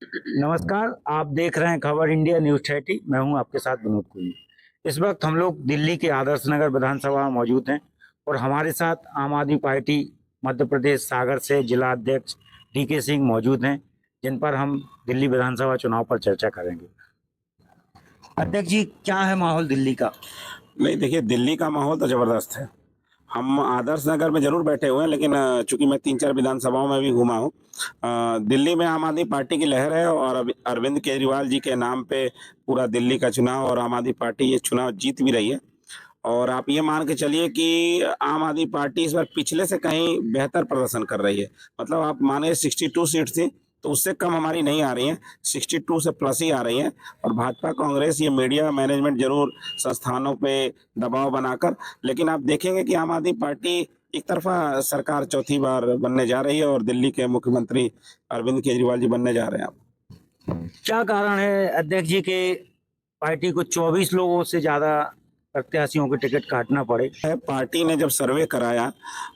नमस्कार, आप देख रहे हैं खबर इंडिया न्यूज़ 30। मैं हूं आपके साथ विनोद कुली। इस वक्त हम लोग दिल्ली के आदर्श नगर विधानसभा में मौजूद हैं और हमारे साथ आम आदमी पार्टी मध्य प्रदेश सागर से जिला अध्यक्ष डीके सिंह मौजूद हैं, जिन पर हम दिल्ली विधानसभा चुनाव पर चर्चा करेंगे। अध्यक्ष जी, क्या है माहौल दिल्ली का? नहीं, देखिए, दिल्ली का माहौल तो ज़बरदस्त है। हम आदर्श नगर में ज़रूर बैठे हुए हैं, लेकिन चूँकि मैं 3-4 विधानसभाओं में भी घूमा हूँ। दिल्ली में आम आदमी पार्टी की लहर है और अरविंद केजरीवाल जी के नाम पे पूरा दिल्ली का चुनाव और आम आदमी पार्टी ये चुनाव जीत भी रही है। और आप ये मान के चलिए कि आम आदमी पार्टी इस बार पिछले से कहीं बेहतर प्रदर्शन कर रही है। मतलब आप माने 62 सीट थी, तो उससे कम हमारी नहीं आ रही हैं, 62 से प्लस ही आ रही हैं। और भाजपा कांग्रेस ये मीडिया मैनेजमेंट ज़रूर संस्थानों पे दबाव बनाकर, लेकिन आप देखेंगे कि आम आदमी पार्टी एक तरफ़ा सरकार चौथी बार बनने जा रही है और दिल्ली के मुख्यमंत्री अरविंद केजरीवाल जी बनने जा रहे हैं अब। क्या कारण है अध्यक्ष जी के पार्टी को 24 लोगों से ज्यादा प्रत्याशियों के टिकट काटना पड़े? है, पार्टी ने जब सर्वे कराया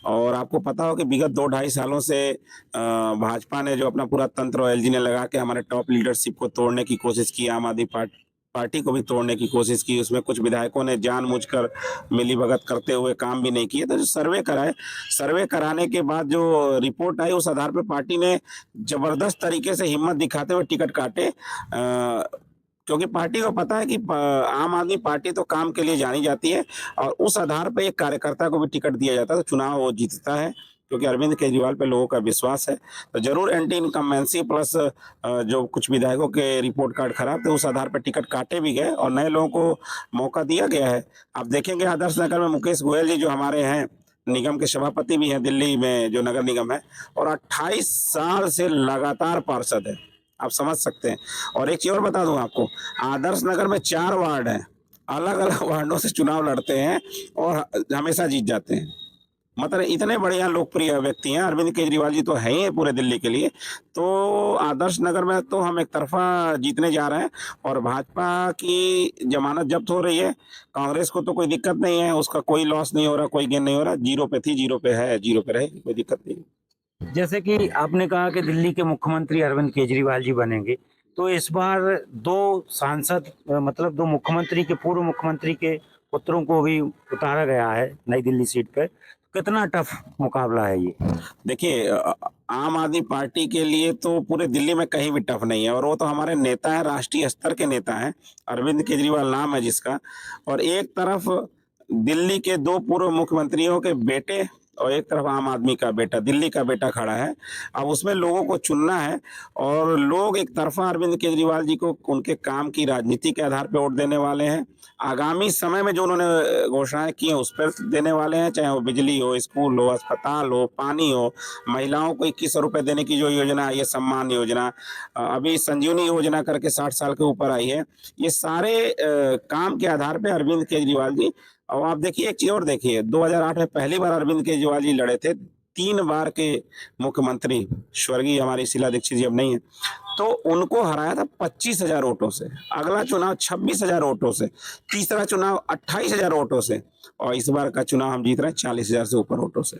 और आपको पता हो कि विगत 2-2.5 सालों से भाजपा ने जो अपना पूरा तंत्र और एलजी ने लगा के हमारे टॉप लीडरशिप को तोड़ने की कोशिश की, आम आदमी पार्टी को भी तोड़ने की कोशिश की। उसमें कुछ विधायकों ने जानबूझकर मिलीभगत करते हुए काम भी नहीं किए। तो जो सर्वे कराए, सर्वे कराने के बाद जो रिपोर्ट आई, उस आधार पर पार्टी ने जबरदस्त तरीके से हिम्मत दिखाते हुए टिकट काटे। क्योंकि पार्टी को पता है कि आम आदमी पार्टी तो काम के लिए जानी जाती है और उस आधार पे एक कार्यकर्ता को भी टिकट दिया जाता है तो चुनाव वो जीतता है, क्योंकि अरविंद केजरीवाल पे लोगों का विश्वास है। तो जरूर एंटी इनकम्बेंसी प्लस जो कुछ विधायकों के रिपोर्ट कार्ड खराब थे, उस आधार पर टिकट काटे भी गए और नए लोगों को मौका दिया गया है। आप देखेंगे आदर्श नगर में मुकेश गोयल जी जो हमारे हैं, निगम के सभापति भी हैं दिल्ली में जो नगर निगम है, और 28 साल से लगातार पार्षद है। आप समझ सकते हैं। और एक चीज और बता दूं आपको, आदर्श नगर में 4 वार्ड हैं, अलग अलग वार्डों से चुनाव लड़ते हैं और हमेशा जीत जाते हैं। मतलब इतने बढ़िया लोकप्रिय व्यक्ति हैं अरविंद केजरीवाल जी, तो है ही पूरे दिल्ली के लिए। तो आदर्श नगर में तो हम एक तरफा जीतने जा रहे हैं और भाजपा की जमानत जब्त हो रही है। कांग्रेस को तो कोई दिक्कत नहीं है, उसका कोई लॉस नहीं हो रहा, कोई गेन नहीं हो रहा। जीरो पे थी, जीरो पे है, जीरो पे रहेगी, कोई दिक्कत नहीं। जैसे कि आपने कहा कि दिल्ली के मुख्यमंत्री अरविंद केजरीवाल जी बनेंगे, तो इस बार दो सांसद मतलब दो मुख्यमंत्री के पूर्व मुख्यमंत्री के पुत्रों को भी उतारा गया है नई दिल्ली सीट पर। कितना टफ मुकाबला है ये? देखिए, आम आदमी पार्टी के लिए तो पूरे दिल्ली में कहीं भी टफ नहीं है और वो तो हमारे नेता हैं, राष्ट्रीय स्तर के नेता हैं, अरविंद केजरीवाल नाम है जिसका। और एक तरफ दिल्ली के 2 पूर्व मुख्यमंत्रियों के बेटे और एक तरफ आम आदमी का बेटा, दिल्ली का बेटा खड़ा है। अब उसमें लोगों को चुनना है और लोग एक तरफा अरविंद केजरीवाल जी को उनके काम की राजनीति के आधार पर वोट देने वाले हैं। आगामी समय में जो उन्होंने घोषणाएं की हैं उस पर देने वाले हैं, चाहे वो बिजली हो, स्कूल हो, अस्पताल हो, पानी हो, महिलाओं को 2100 रुपये देने की जो योजना है, ये सम्मान योजना, अभी संजीवनी योजना करके 60 साल के ऊपर आई है। ये सारे काम के आधार पे अरविंद केजरीवाल जी। और आप देखिए, एक चीज और देखिए, 2008 में पहली बार अरविंद केजरीवाल जी लड़े थे, 3 बार के मुख्यमंत्री, स्वर्गीय हमारी शीला दीक्षित जी अब नहीं है, तो उनको हराया था 25,000 वोटों से। अगला चुनाव 26,000 वोटों से, तीसरा चुनाव 28,000 वोटों से और इस बार का चुनाव हम जीत रहे हैं 40,000 से ऊपर वोटों से।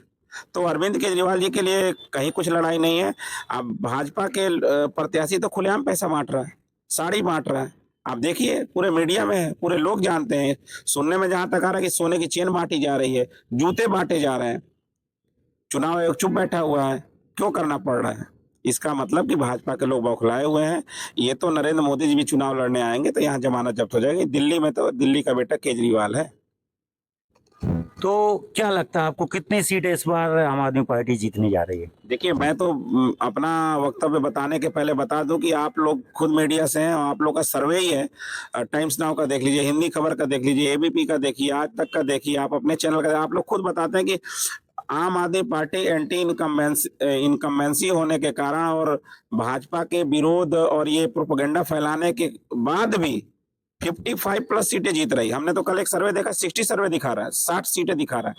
तो अरविंद केजरीवाल जी के लिए कहीं कुछ लड़ाई नहीं है। अब भाजपा के प्रत्याशी तो खुलेआम पैसा बांट रहा है, साड़ी बांट रहा है। आप देखिए, पूरे मीडिया में है, पूरे लोग जानते हैं। सुनने में जहां तक आ रहा है कि सोने की चेन बांटी जा रही है, जूते बांटे जा रहे हैं। चुनाव आयोग चुप बैठा हुआ है, क्यों करना पड़ रहा है? इसका मतलब कि भाजपा के लोग बौखलाए हुए हैं। ये तो नरेंद्र मोदी जी भी चुनाव लड़ने आएंगे तो यहाँ जमानत जब्त हो जाएगी। दिल्ली में तो दिल्ली का बेटा केजरीवाल है। तो क्या लगता है आपको, कितनी सीटें इस बार आम आदमी पार्टी जीतने जा रही है? देखिए, मैं तो अपना वक्तव्य बताने के पहले बता दूं कि आप लोग खुद मीडिया से हैं और आप लोग का सर्वे ही है। टाइम्स नाउ का देख लीजिए, हिंदी खबर का देख लीजिए, एबीपी का देखिए, आज तक का देखिए, आप अपने चैनल का, आप लोग खुद बताते हैं कि आम आदमी पार्टी एंटी इनकम्बेंसी होने के कारण और भाजपा के विरोध और ये प्रोपेगेंडा फैलाने के बाद भी 55 प्लस सीटें जीत रही। हमने तो कल एक सर्वे देखा, 60 सर्वे दिखा रहा है, 60 सीटें दिखा रहा है।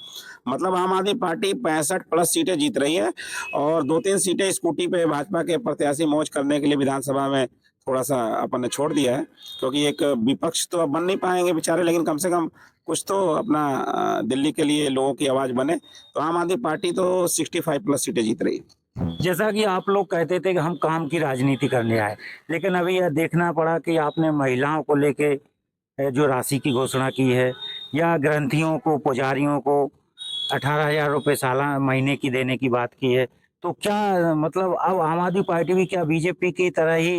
मतलब आम आदमी पार्टी 65 प्लस सीटें जीत रही है और 2-3 सीटें स्कूटी पे भाजपा के प्रत्याशी मौज करने के लिए विधानसभा में थोड़ा सा अपन ने छोड़ दिया है, क्योंकि एक विपक्ष तो अब बन नहीं पाएंगे बेचारे, लेकिन कम से कम कुछ तो अपना दिल्ली के लिए लोगों की आवाज बने। तो आम आदमी पार्टी तो 65 प्लस सीटें जीत रही है। जैसा कि आप लोग कहते थे कि हम काम की राजनीति करने आए, लेकिन अभी यह देखना पड़ा कि आपने महिलाओं को लेके जो राशि की घोषणा की है, या ग्रंथियों को, पुजारियों को 18,000 रुपये साला महीने की देने की बात की है। तो क्या मतलब अब आम आदमी पार्टी भी क्या बीजेपी की तरह ही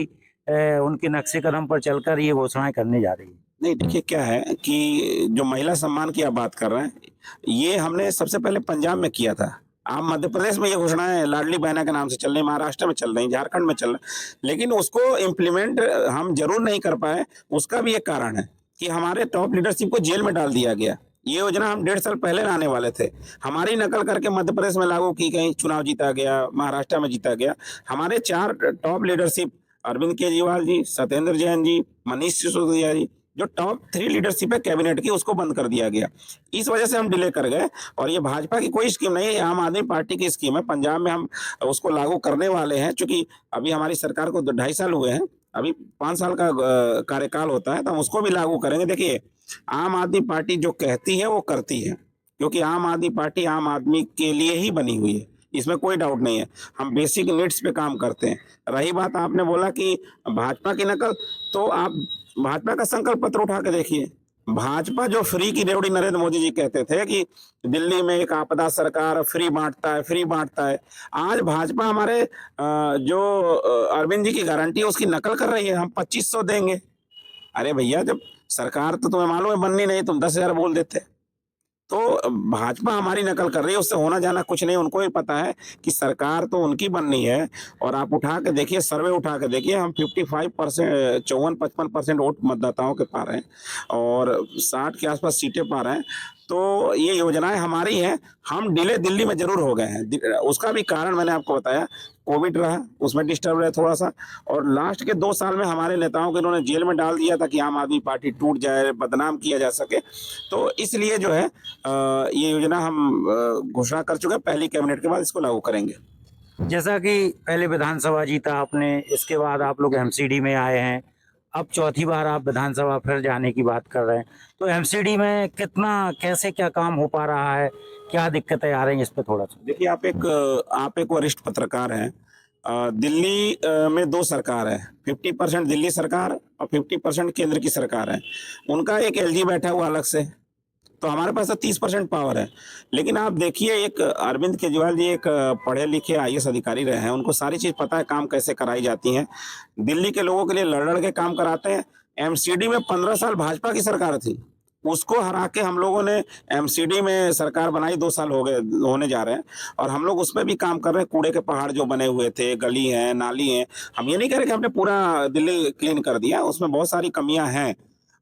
उनके नक्शे कदम पर चलकर ये घोषणाएं करने जा रही है? नहीं, देखिए क्या है कि जो महिला सम्मान की आप बात कर रहे हैं, ये हमने सबसे पहले पंजाब में किया था। आप मध्य प्रदेश में ये घोषणाएँ लाडली बहना के नाम से चल रही, महाराष्ट्र में चल रही, झारखंड में चल रही, लेकिन उसको इम्प्लीमेंट हम ज़रूर नहीं कर पाए। उसका भी एक कारण है कि हमारे टॉप लीडरशिप को जेल में डाल दिया गया। ये योजना हम 1.5 साल पहले लाने वाले थे। हमारी नकल करके मध्य प्रदेश में लागू की गई, चुनाव जीता गया, महाराष्ट्र में जीता गया। हमारे 4 टॉप लीडरशिप अरविंद केजरीवाल जी, सत्येंद्र जैन जी, मनीष सिसोदिया जी, जो टॉप 3 लीडरशिप है कैबिनेट की, उसको बंद कर दिया गया। इस वजह से हम डिले कर गए और ये भाजपा की कोई स्कीम नहीं है, ये आम आदमी पार्टी की स्कीम है। पंजाब में हम उसको लागू करने वाले हैं, चूँकि अभी हमारी सरकार को 2.5 साल हुए हैं, अभी 5 साल का कार्यकाल होता है, तो हम उसको भी लागू करेंगे। देखिए, आम आदमी पार्टी जो कहती है वो करती है, क्योंकि आम आदमी पार्टी आम आदमी के लिए ही बनी हुई है, इसमें कोई डाउट नहीं है। हम बेसिक नीड्स पे काम करते हैं। रही बात आपने बोला कि भाजपा की नकल, तो आप भाजपा का संकल्प पत्र उठा के देखिए। भाजपा जो फ्री की रेवड़ी नरेंद्र मोदी जी कहते थे कि दिल्ली में एक आपदा सरकार फ्री बांटता है, फ्री बांटता है। आज भाजपा हमारे जो अरविंद जी की गारंटी है उसकी नकल कर रही है, हम 2500 देंगे। अरे भैया, जब सरकार तो तुम्हें मालूम है बननी नहीं, तुम 10,000 बोल देते। तो भाजपा हमारी नकल कर रही है, उससे होना जाना कुछ नहीं। उनको भी पता है कि सरकार तो उनकी बननी है। और आप उठा के देखिए, सर्वे उठा के देखिए, हम 55%, 54-55% वोट मतदाताओं के पा रहे हैं और 60 के आसपास सीटें पा रहे हैं। तो ये योजनाएं हमारी हैं। हम डिले दिल्ली में जरूर हो गए हैं, उसका भी कारण मैंने आपको बताया, कोविड रहा, उसमें डिस्टर्ब रहे थोड़ा सा। और लास्ट के 2 साल में हमारे नेताओं को इन्होंने जेल में डाल दिया था कि आम आदमी पार्टी टूट जाए, बदनाम किया जा सके। तो इसलिए जो है ये योजना हम घोषणा कर चुके हैं, पहली कैबिनेट के बाद इसको लागू करेंगे। जैसा कि पहले विधानसभा जीता आपने, इसके बाद आप लोग एमसीडी में आए हैं, अब चौथी बार आप विधानसभा फिर जाने की बात कर रहे हैं। तो एमसीडी में कितना, कैसे क्या काम हो पा रहा है, क्या दिक्कतें आ रही हैं, इस पे थोड़ा सा? देखिए, आप एक वरिष्ठ पत्रकार हैं। दिल्ली में 2 सरकार है, 50% दिल्ली सरकार और 50% केंद्र की सरकार है। उनका एक एलजी बैठा हुआ अलग से, तो हमारे पास तो 30% पावर है। लेकिन आप देखिए, एक अरविंद केजरीवाल जी एक पढ़े लिखे आईएएस अधिकारी रहे हैं, उनको सारी चीज़ पता है काम कैसे कराई जाती हैं। दिल्ली के लोगों के लिए लड़ लड़ के काम कराते हैं। एमसीडी में 15 साल भाजपा की सरकार थी, उसको हरा के हम लोगों ने एमसीडी में सरकार बनाई, 2 साल हो गए, होने जा रहे हैं और हम लोग उसमें भी काम कर रहे हैं। कूड़े के पहाड़ जो बने हुए थे, गली हैं, नाली हैं, हम ये नहीं कह रहे कि हमने पूरा दिल्ली क्लीन कर दिया, उसमें बहुत सारी कमियां हैं।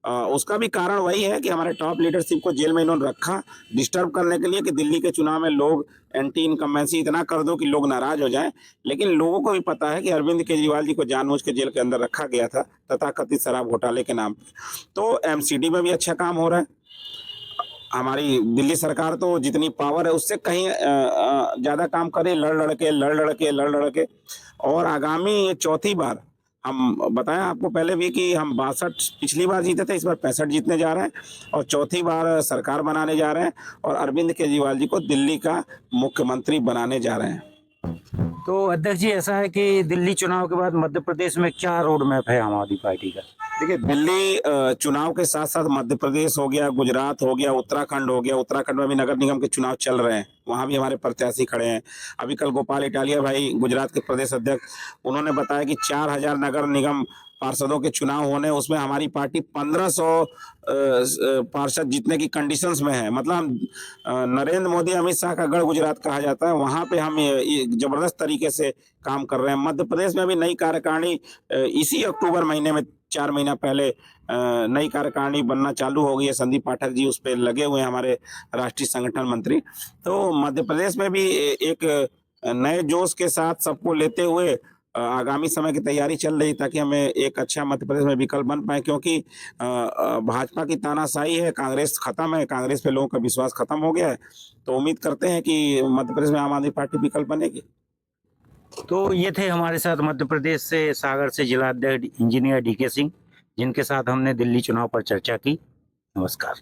उसका भी कारण वही है कि हमारे टॉप लीडरशिप को जेल में इन्होंने रखा, डिस्टर्ब करने के लिए, कि दिल्ली के चुनाव में लोग एंटी इनकम्बेंसी इतना कर दो कि लोग नाराज हो जाएं। लेकिन लोगों को भी पता है कि अरविंद केजरीवाल जी को जानबूझ के जेल के अंदर रखा गया था तथाकथित शराब घोटाले के नाम पे। तो एमसीडी में भी अच्छा काम हो रहा है। हमारी दिल्ली सरकार तो जितनी पावर है उससे कहीं ज़्यादा काम करे, लड़ लड़ के। और आगामी ये चौथी बार, हम बताया आपको पहले भी कि हम 62 पिछली बार जीते थे, इस बार 65 जीतने जा रहे हैं और चौथी बार सरकार बनाने जा रहे हैं और अरविंद केजरीवाल जी को दिल्ली का मुख्यमंत्री बनाने जा रहे हैं। तो अध्यक्ष जी, ऐसा है कि दिल्ली चुनाव के बाद मध्य प्रदेश में क्या रोड मैप है आम आदमी पार्टी का? देखिए, दिल्ली चुनाव के साथ साथ मध्य प्रदेश हो गया, गुजरात हो गया, उत्तराखंड हो गया। उत्तराखंड में भी नगर निगम के चुनाव चल रहे हैं, वहाँ भी हमारे प्रत्याशी खड़े हैं। अभी कल गोपाल इटालिया भाई, गुजरात के प्रदेश अध्यक्ष, उन्होंने बताया कि 4,000 नगर निगम पार्षदों के चुनाव होने, उसमें हमारी पार्टी 1500 पार्षद जीतने की कंडीशंस में है। मतलब हम नरेंद्र मोदी अमित शाह का गढ़ गुजरात कहा जाता है, वहाँ पे हम ये जबरदस्त तरीके से काम कर रहे हैं। मध्य प्रदेश में भी नई कार्यकारिणी इसी अक्टूबर महीने में, 4 महीना पहले नई कार्यकारिणी बनना चालू हो गई है। संदीप पाठक जी उस पर लगे हुए हैं, हमारे राष्ट्रीय संगठन मंत्री। तो मध्य प्रदेश में भी एक नए जोश के साथ सबको लेते हुए आगामी समय की तैयारी चल रही, ताकि हमें एक अच्छा मध्य प्रदेश में विकल्प बन पाए। क्योंकि भाजपा की तानाशाही है, कांग्रेस खत्म है, कांग्रेस पे लोगों का विश्वास खत्म हो गया है। तो उम्मीद करते हैं कि मध्य प्रदेश में आम आदमी पार्टी विकल्प बनेगी। तो ये थे हमारे साथ मध्य प्रदेश से सागर से जिला अध्यक्ष इंजीनियर डीके सिंह, जिनके साथ हमने दिल्ली चुनाव पर चर्चा की। नमस्कार।